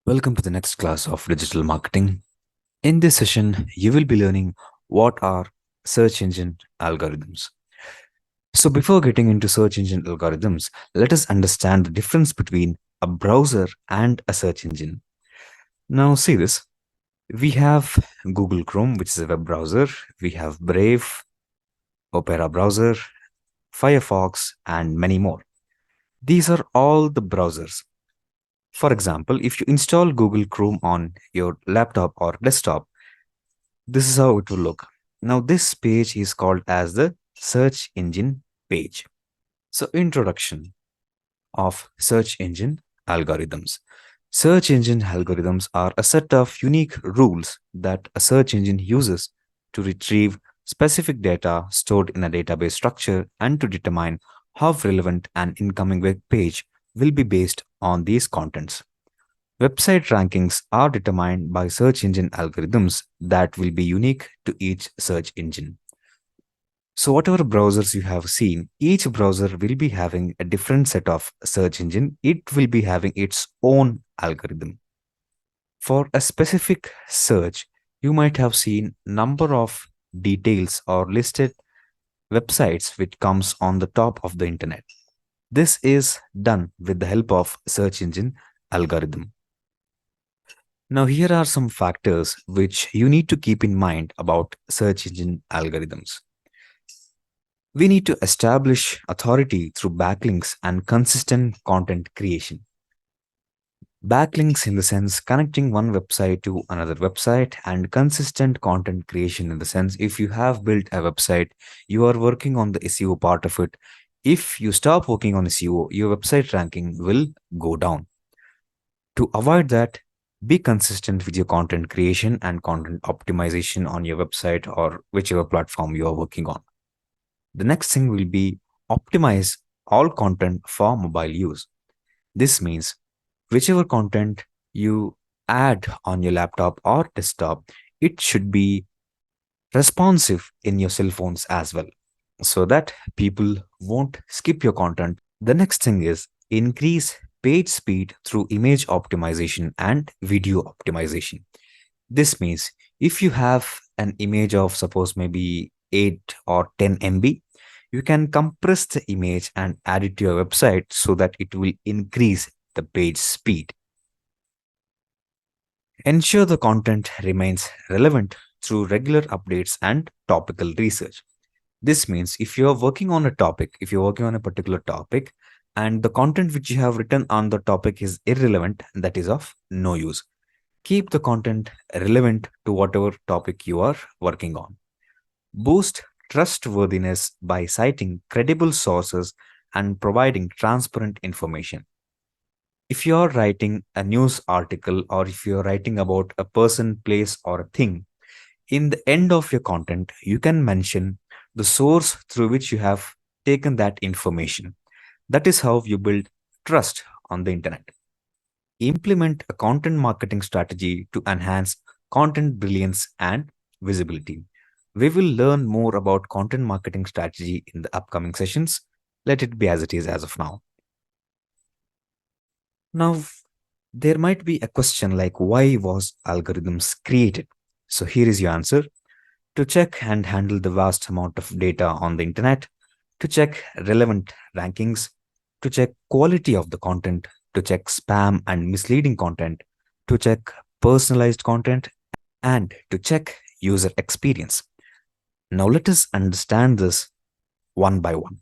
Welcome to the next class of digital marketing. In this session, you will be learning what are search engine algorithms. So, before getting into search engine algorithms, let us understand the difference between a browser and a search engine. Now, see this. We have Google Chrome, which is a web browser. We have Brave, Opera browser, Firefox, and many more. These are all the browsers. For example, if you install Google Chrome on your laptop or desktop, this is how it will look. Now, this page is called as the search engine page. So, introduction of search engine algorithms. Search engine algorithms are a set of unique rules that a search engine uses to retrieve specific data stored in a database structure and to determine how relevant an incoming web page will be based on these contents. Website rankings are determined by search engine algorithms that will be unique to each search engine. So, whatever browsers you have seen, each browser will be having a different set of search engine. It will be having its own algorithm. For a specific search, you might have seen number of details or listed websites which comes on the top of the internet. This is done with the help of search engine algorithm. Now, here are some factors which you need to keep in mind about search engine algorithms. We need to establish authority through backlinks and consistent content creation. Backlinks in the sense connecting one website to another website, and consistent content creation in the sense if you have built a website, you are working on the SEO part of it. If you stop working on SEO, your website ranking will go down. To avoid that, be consistent with your content creation and content optimization on your website or whichever platform you are working on. The next thing will be optimize all content for mobile use. This means whichever content you add on your laptop or desktop, it should be responsive in your cell phones as well, so that people won't skip your content. The next thing is increase page speed through image optimization and video optimization. This means if you have an image of suppose maybe 8 or 10 MB, you can compress the image and add it to your website so that it will increase the page speed. Ensure the content remains relevant through regular updates and topical research. This means if you're working on a topic, if you're working on a particular topic, and the content which you have written on the topic is irrelevant, that is of no use. Keep the content relevant to whatever topic you are working on. Boost trustworthiness by citing credible sources and providing transparent information. If you are writing a news article or if you are writing about a person, place, or a thing, in the end of your content, you can mention the source through which you have taken that information. That is how you build trust on the internet. Implement a content marketing strategy to enhance content brilliance and visibility. We will learn more about content marketing strategy in the upcoming sessions. Let it be as it is as of now. Now, there might be a question like why was algorithms created? So here is your answer. To check and handle the vast amount of data on the internet, to check relevant rankings, to check quality of the content, to check spam and misleading content, to check personalized content, and to check user experience. Now let us understand this one by one.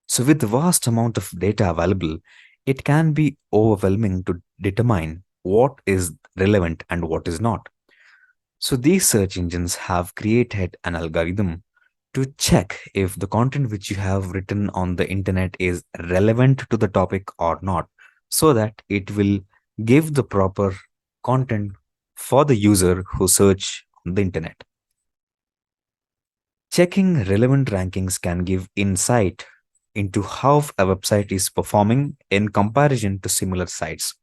So with the vast amount of data available, it can be overwhelming to determine what is relevant and what is not. So these search engines have created an algorithm to check if the content which you have written on the internet is relevant to the topic or not, so that it will give the proper content for the user who search on the internet. Checking relevant rankings can give insight into how a website is performing in comparison to similar sites.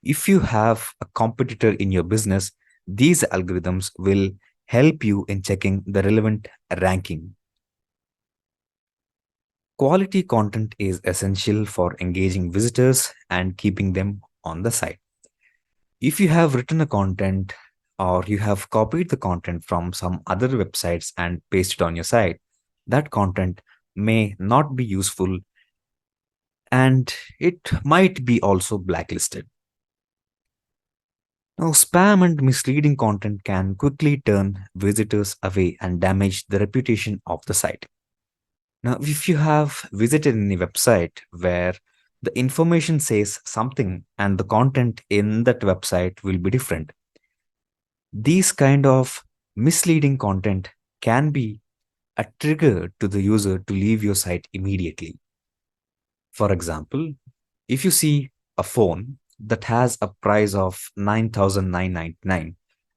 If you have a competitor in your business, these algorithms will help you in checking the relevant ranking. Quality content is essential for engaging visitors and keeping them on the site. If you have written a content or you have copied the content from some other websites and pasted on your site, that content may not be useful and it might be also blacklisted. Now, spam and misleading content can quickly turn visitors away and damage the reputation of the site. Now, if you have visited any website where the information says something and the content in that website will be different, these kind of misleading content can be a trigger to the user to leave your site immediately. For example, if you see a phone that has a price of 9,999,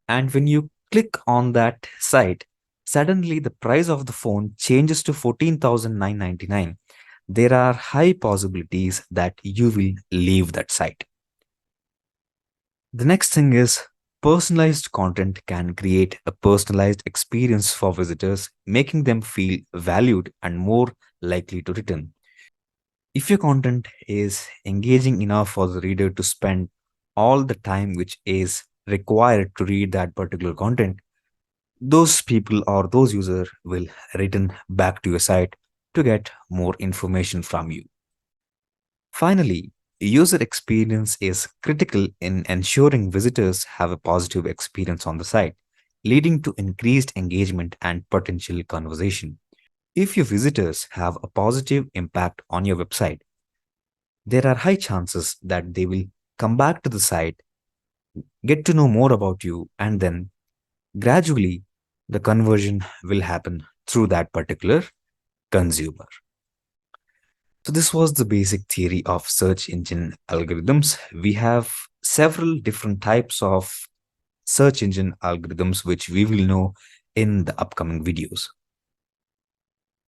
and when you click on that site, suddenly the price of the phone changes to 14,999, there are high possibilities that you will leave that site. The next thing is personalized content can create a personalized experience for visitors, making them feel valued and more likely to return. If your content is engaging enough for the reader to spend all the time which is required to read that particular content, those people or those users will return back to your site to get more information from you. Finally, user experience is critical in ensuring visitors have a positive experience on the site, leading to increased engagement and potential conversation. If your visitors have a positive impact on your website, there are high chances that they will come back to the site, get to know more about you, and then gradually the conversion will happen through that particular consumer. So, this was the basic theory of search engine algorithms. We have several different types of search engine algorithms, which we will know in the upcoming videos.